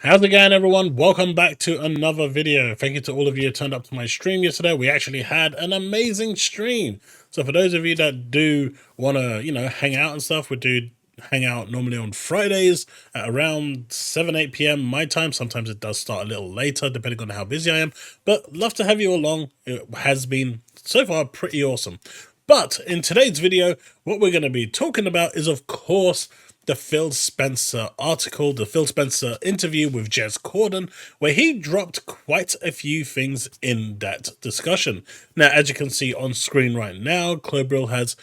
How's it going, everyone? Welcome back to another video. Thank you to all of you who turned up to my stream yesterday. We actually had an amazing stream. So for those of you that do want to, hang out and stuff, we do hang out normally on Fridays at around 7, 8 p.m. my time. Sometimes it does start a little later, depending on how busy I am. But love to have you along. It has been, so far, pretty awesome. But in today's video, what we're going to be talking about is, of course, the Phil Spencer article, the Phil Spencer interview with Jez Corden, where he dropped quite a few things in that discussion. Now, as you can see on screen right now, Clobril has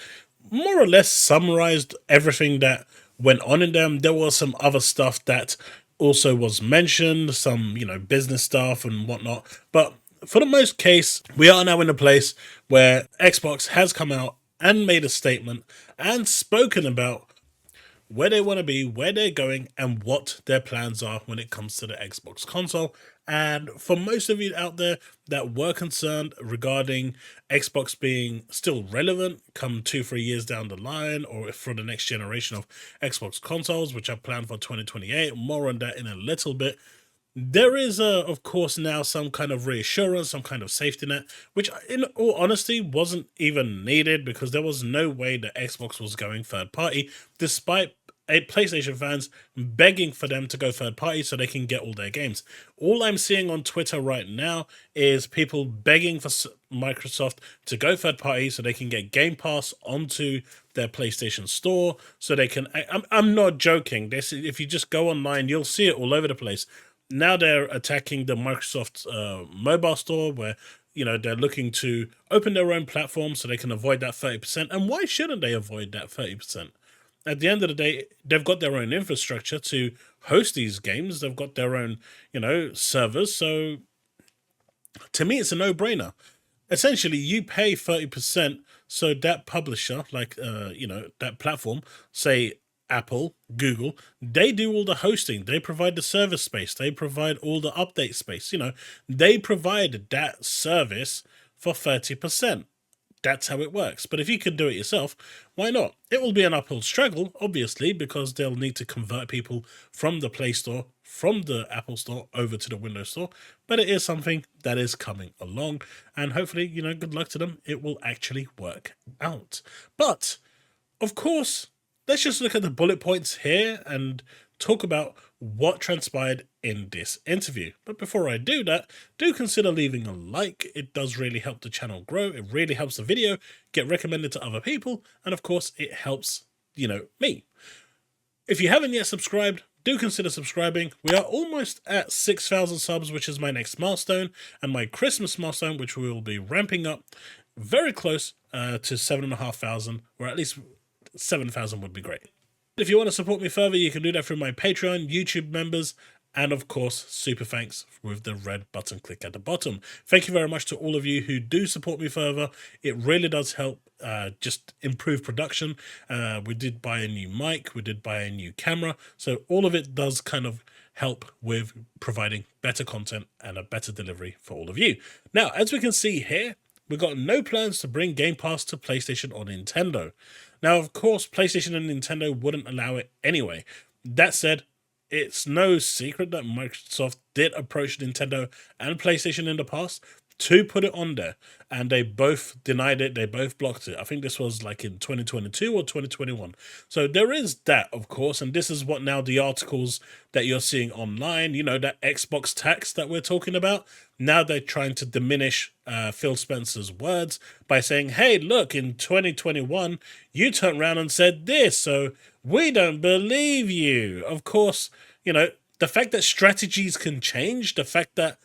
more or less summarized everything that went on in them. There was some other stuff that also was mentioned, some, business stuff and whatnot. But for the most case, we are now in a place where Xbox has come out and made a statement and spoken about where they want to be, where they're going, and what their plans are when it comes to the Xbox console. And for most of you out there that were concerned regarding Xbox being still relevant come 2-3 years down the line, or for the next generation of Xbox consoles, which are planned for 2028, more on that in a little bit, there is, of course, now some kind of reassurance, some kind of safety net, which in all honesty wasn't even needed, because there was no way that Xbox was going third party, despite PlayStation fans begging for them to go third party so they can get all their games. All I'm seeing on Twitter right now is people begging for Microsoft to go third party so they can get Game Pass onto their PlayStation Store, so they can... I'm not joking. If you just go online, you'll see it all over the place. Now they're attacking the Microsoft mobile store, where they're looking to open their own platform so they can avoid that 30%. And why shouldn't they avoid that 30%? At the end of the day, they've got their own infrastructure to host these games. They've got their own, servers. So to me, it's a no-brainer. Essentially, you pay 30%, so that publisher, like, that platform, say Apple, Google, they do all the hosting. They provide the server space. They provide all the update space. They provide that service for 30%. That's how it works. But if you could do it yourself, why not? It will be an uphill struggle, obviously, because they'll need to convert people from the Play Store, from the Apple Store, over to the Windows Store. But it is something that is coming along. And hopefully, good luck to them. It will actually work out. But, of course, let's just look at the bullet points here and talk about what transpired in this interview. But before I do that, do consider leaving a like. It does really help the channel grow. It really helps the video get recommended to other people. And of course, it helps, me. If you haven't yet subscribed, do consider subscribing. We are almost at 6,000 subs, which is my next milestone, and my Christmas milestone, which we will be ramping up very close to 7,500, or at least 7,000 would be great. If you want to support me further, you can do that through my Patreon, YouTube members, and of course, super thanks with the red button click at the bottom. Thank you very much to all of you who do support me further. It really does help just improve production. We did buy a new mic, we did buy a new camera, so all of it does kind of help with providing better content and a better delivery for all of you. Now, as we can see here, we've got no plans to bring Game Pass to PlayStation or Nintendo. Now, of course, PlayStation and Nintendo wouldn't allow it anyway. That said, it's no secret that Microsoft did approach Nintendo and PlayStation in the past to put it on there, and they both denied it. They both blocked it. I think this was like in 2022 or 2021. So there is that, of course, and this is what now the articles that you're seeing online, that Xbox tax that we're talking about, now they're trying to diminish Phil Spencer's words by saying, hey, look, in 2021, you turned around and said this, so we don't believe you. Of course, the fact that strategies can change, the fact that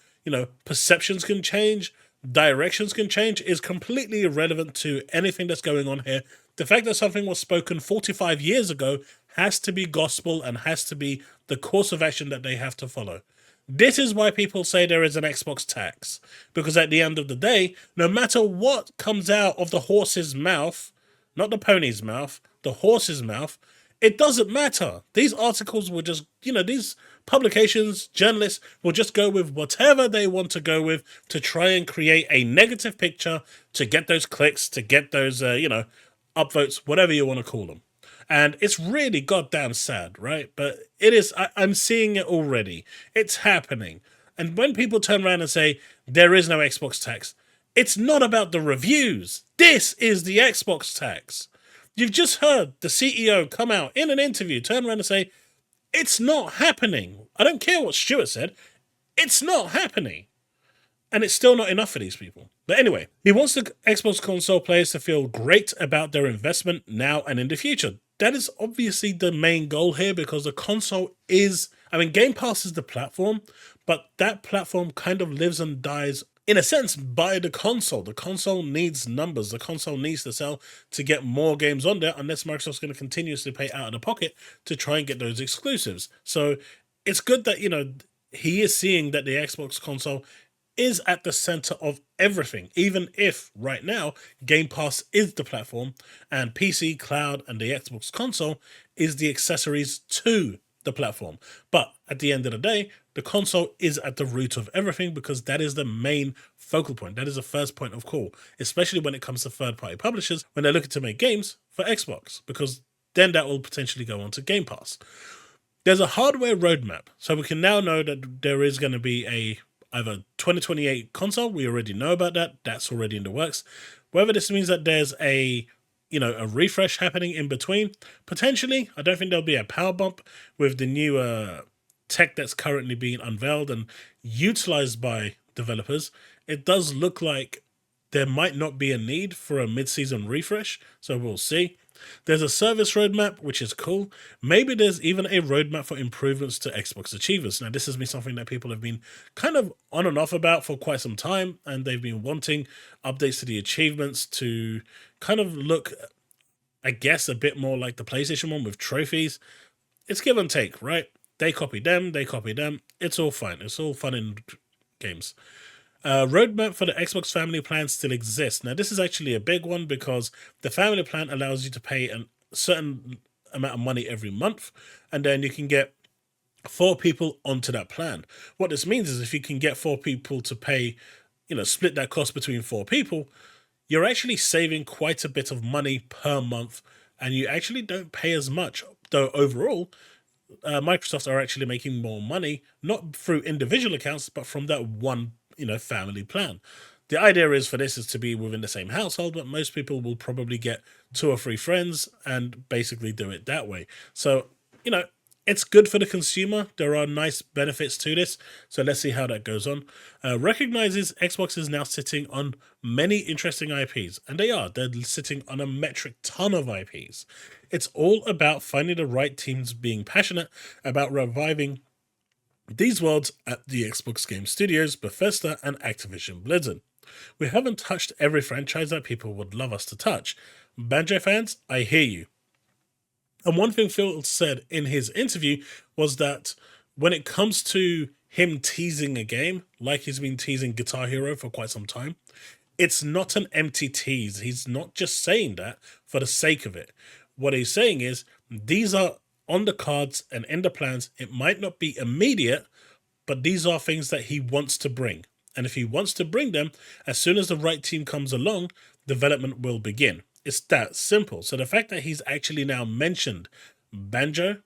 perceptions can change, directions can change, is completely irrelevant to anything that's going on here. The fact that something was spoken 45 years ago has to be gospel and has to be the course of action that they have to follow. This is why people say there is an Xbox tax. Because at the end of the day, no matter what comes out of the horse's mouth, not the pony's mouth, the horse's mouth, it doesn't matter. These articles will just, these publications, journalists will just go with whatever they want to go with to try and create a negative picture to get those clicks, to get those, upvotes, whatever you want to call them. And it's really goddamn sad, right? But it is, I'm seeing it already. It's happening. And when people turn around and say, there is no Xbox tax, it's not about the reviews. This is the Xbox tax. You've just heard the CEO come out in an interview, turn around and say, it's not happening. I don't care what Stuart said. It's not happening. And it's still not enough for these people. But anyway, he wants the Xbox console players to feel great about their investment now and in the future. That is obviously the main goal here, because the console is, I mean, Game Pass is the platform, but that platform kind of lives and dies, in a sense, by the console. The console needs numbers. The console needs to sell to get more games on there, unless Microsoft's going to continuously pay out of the pocket to try and get those exclusives. So it's good that, you know, he is seeing that the Xbox console is at the center of everything, even if right now Game Pass is the platform and PC, cloud, and the Xbox console is the accessories to the platform. But at the end of the day, the console is at the root of everything, because that is the main focal point. That is the first point of call, especially when it comes to third-party publishers when they're looking to make games for Xbox, because then that will potentially go on to Game Pass. There's a hardware roadmap, so we can now know that there is going to be either 2028 console. We already know about that. That's already in the works. Whether this means that there's a refresh happening in between, potentially. I don't think there'll be a power bump with the new tech that's currently being unveiled and utilized by developers. It does look like there might not be a need for a mid-season refresh, so we'll see. There's a service roadmap, which is cool. Maybe there's even a roadmap for improvements to Xbox Achievers. Now, this has been something that people have been kind of on and off about for quite some time, and they've been wanting updates to the achievements to kind of look, I guess, a bit more like the PlayStation one with trophies. It's give and take, right? They copy them, they copy them. It's all fine. It's all fun in games. Roadmap for the Xbox Family Plan still exists. Now, this is actually a big one, because the Family Plan allows you to pay a certain amount of money every month, and then you can get 4 people onto that plan. What this means is if you can get 4 people to pay, split that cost between 4 people, you're actually saving quite a bit of money per month, and you actually don't pay as much. Though overall, Microsoft are actually making more money, not through individual accounts, but from that one family plan. The idea is for this is to be within the same household, but most people will probably get 2 or 3 friends and basically do it that way. So, it's good for the consumer. There are nice benefits to this. So let's see how that goes on. Recognizes Xbox is now sitting on many interesting IPs, and they are. They're sitting on a metric ton of IPs. It's all about finding the right teams being passionate about reviving these worlds at the Xbox Game Studios, Bethesda, and Activision Blizzard. We haven't touched every franchise that people would love us to touch. Banjo fans, I hear you. And one thing Phil said in his interview was that when it comes to him teasing a game, like he's been teasing Guitar Hero for quite some time, it's not an empty tease. He's not just saying that for the sake of it. What he's saying is, these are on the cards and in the plans. It might not be immediate, but these are things that he wants to bring. And if he wants to bring them, as soon as the right team comes along, development will begin. It's that simple. So the fact that he's actually now mentioned Banjo,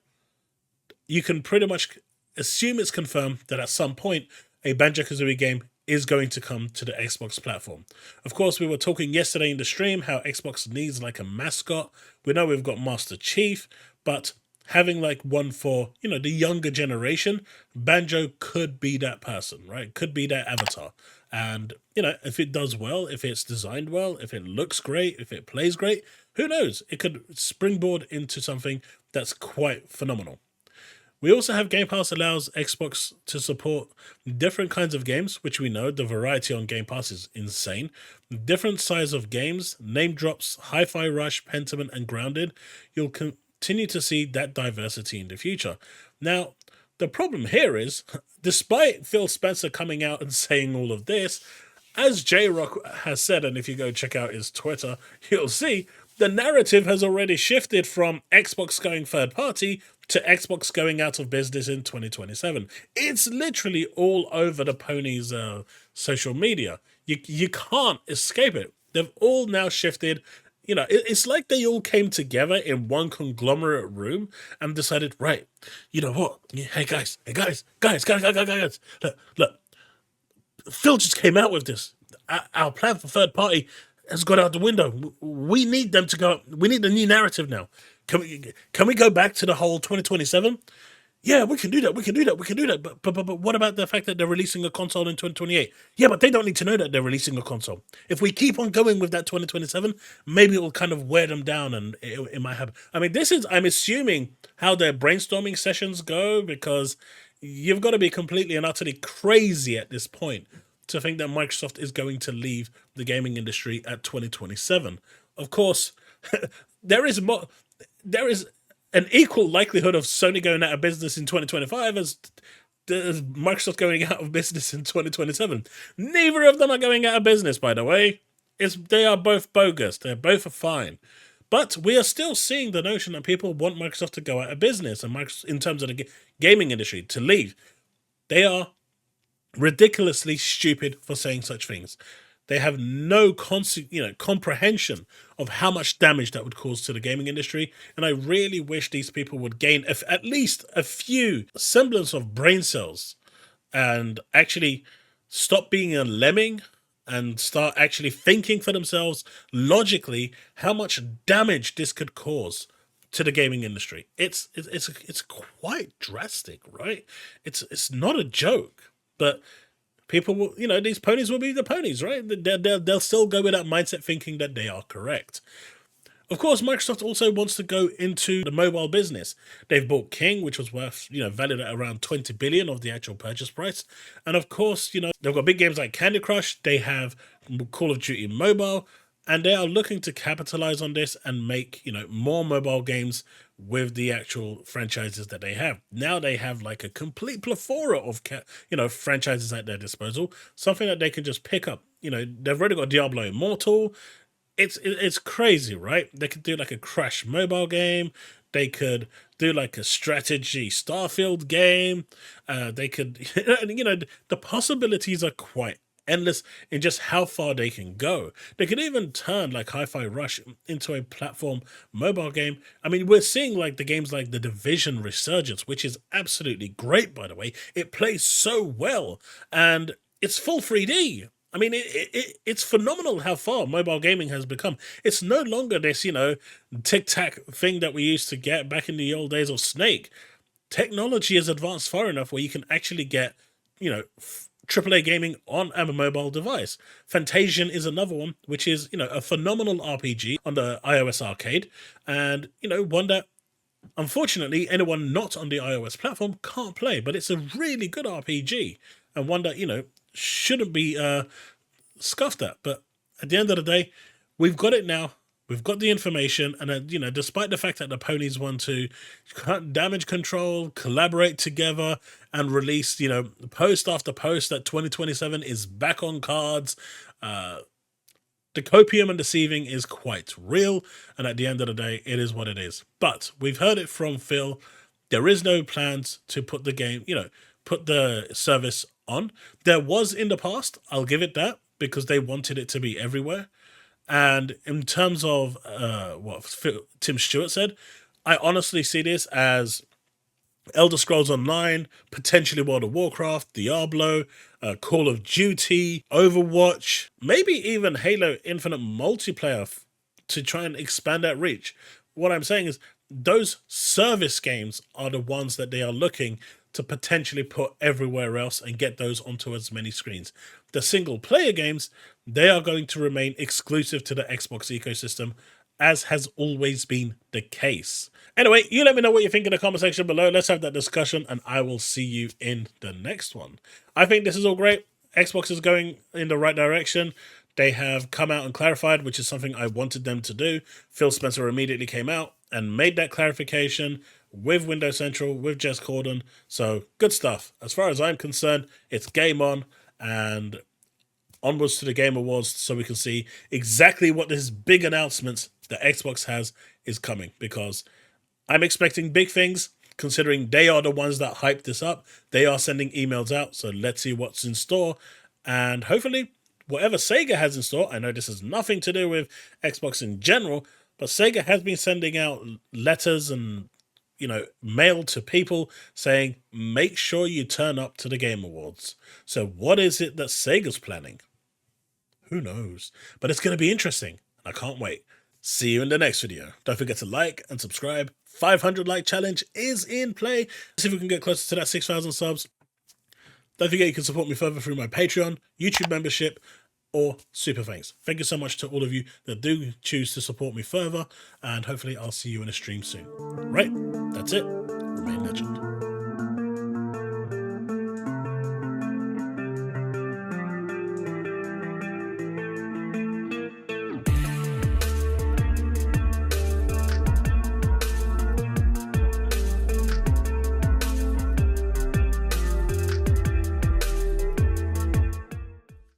you can pretty much assume it's confirmed that at some point a Banjo-Kazooie game is going to come to the Xbox platform. Of course, we were talking yesterday in the stream how Xbox needs like a mascot. We know we've got Master Chief, but having like one for, the younger generation, Banjo could be that person, right? Could be that avatar. And, if it does well, if it's designed well, if it looks great, if it plays great, who knows? It could springboard into something that's quite phenomenal. We also have Game Pass allows Xbox to support different kinds of games, which we know the variety on Game Pass is insane. Different size of games, name drops, Hi-Fi Rush, Pentiment, and Grounded. You'll continue to see that diversity in the future. Now, the problem here is, despite Phil Spencer coming out and saying all of this, as J-Rock has said, and if you go check out his Twitter, you'll see the narrative has already shifted from Xbox going third party to Xbox going out of business in 2027. It's literally all over the pony's social media. You can't escape it. They've all now shifted You know, it's like they all came together in one conglomerate room and decided, right, you know what? Hey guys, look, look, Phil just came out with this. Our plan for third party has gone out the window. We need them to go. We need a new narrative now. Can we go back to the whole 2027? Yeah, we can do that. We can do that. We can do that. But what about the fact that they're releasing a console in 2028? Yeah, but they don't need to know that they're releasing a console. If we keep on going with that 2027, maybe it will kind of wear them down, and it might happen. I mean, I'm assuming how their brainstorming sessions go, because you've got to be completely and utterly crazy at this point to think that Microsoft is going to leave the gaming industry at 2027. Of course, there is more. There is an equal likelihood of Sony going out of business in 2025 as Microsoft going out of business in 2027. Neither of them are going out of business, by the way. They are both bogus. They're both fine. But we are still seeing the notion that people want Microsoft to go out of business, and Microsoft, in terms of the gaming industry, to leave. They are ridiculously stupid for saying such things. They have no comprehension of how much damage that would cause to the gaming industry, and I really wish these people would gain at least a few semblance of brain cells and actually stop being a lemming and start actually thinking for themselves logically how much damage this could cause to the gaming industry. It's quite drastic, right? It's not a joke, but people will, these ponies will be the ponies, right? They'll still go with that mindset thinking that they are correct. Of course, Microsoft also wants to go into the mobile business. They've bought King, which was worth, valued at around 20 billion of the actual purchase price. And of course, they've got big games like Candy Crush. They have Call of Duty Mobile, and they are looking to capitalize on this and make, more mobile games with the actual franchises that they have. Now they have like a complete plethora of, franchises at their disposal, something that they can just pick up. They've already got Diablo Immortal. It's crazy, right? They could do like a Crash mobile game. They could do like a strategy Starfield game. They could, the possibilities are quite endless in just how far they can go. They could even turn like Hi-Fi Rush into a platform mobile game. I mean, we're seeing like the games like The Division Resurgence, which is absolutely great, by the way. It plays so well, and it's full 3D. I mean, it's phenomenal how far mobile gaming has become. It's no longer this, tic-tac thing that we used to get back in the old days of Snake. Technology has advanced far enough where you can actually get, AAA gaming on a mobile device. Fantasian is another one, which is, a phenomenal RPG on the iOS arcade, and, one that, unfortunately, anyone not on the iOS platform can't play, but it's a really good RPG, and one that, shouldn't be scoffed at. But at the end of the day, we've got it now. We've got the information, and despite the fact that the ponies want to damage control, collaborate together, and release, post after post that 2027 is back on cards, the copium and deceiving is quite real, and at the end of the day, it is what it is. But we've heard it from Phil. There is no plans to put the game, put the service on. There was in the past, I'll give it that, because they wanted it to be everywhere. And in terms of what Tim Stewart said, I honestly see this as Elder Scrolls Online, potentially World of Warcraft, Diablo, Call of Duty, Overwatch, maybe even Halo Infinite multiplayer to try and expand that reach. What I'm saying is those service games are the ones that they are looking to potentially put everywhere else and get those onto as many screens. The single player games, they are going to remain exclusive to the Xbox ecosystem, as has always been the case. Anyway, you let me know what you think in the comment section below. Let's have that discussion, and I will see you in the next one. I think this is all great. Xbox is going in the right direction. They have come out and clarified, which is something I wanted them to do. Phil Spencer immediately came out and made that clarification with Windows Central, with Jez Corden. So, good stuff. As far as I'm concerned, it's game on, and onwards to the Game Awards so we can see exactly what this big announcement that Xbox has is coming, because I'm expecting big things, considering they are the ones that hyped this up. They are sending emails out, so let's see what's in store, and hopefully whatever Sega has in store. I know this has nothing to do with Xbox in general, but Sega has been sending out letters and, you know, mail to people saying, make sure you turn up to the Game Awards. So what is it that Sega's planning? Who knows? But it's going to be interesting. I can't wait. See you in the next video. Don't forget to like and subscribe. 500 like challenge is in play. See if we can get closer to that 6,000 subs. Don't forget you can support me further through my Patreon, YouTube membership, or super thanks. Thank you so much to all of you that do choose to support me further, and hopefully I'll see you in a stream soon. Right, that's it. Remain legend.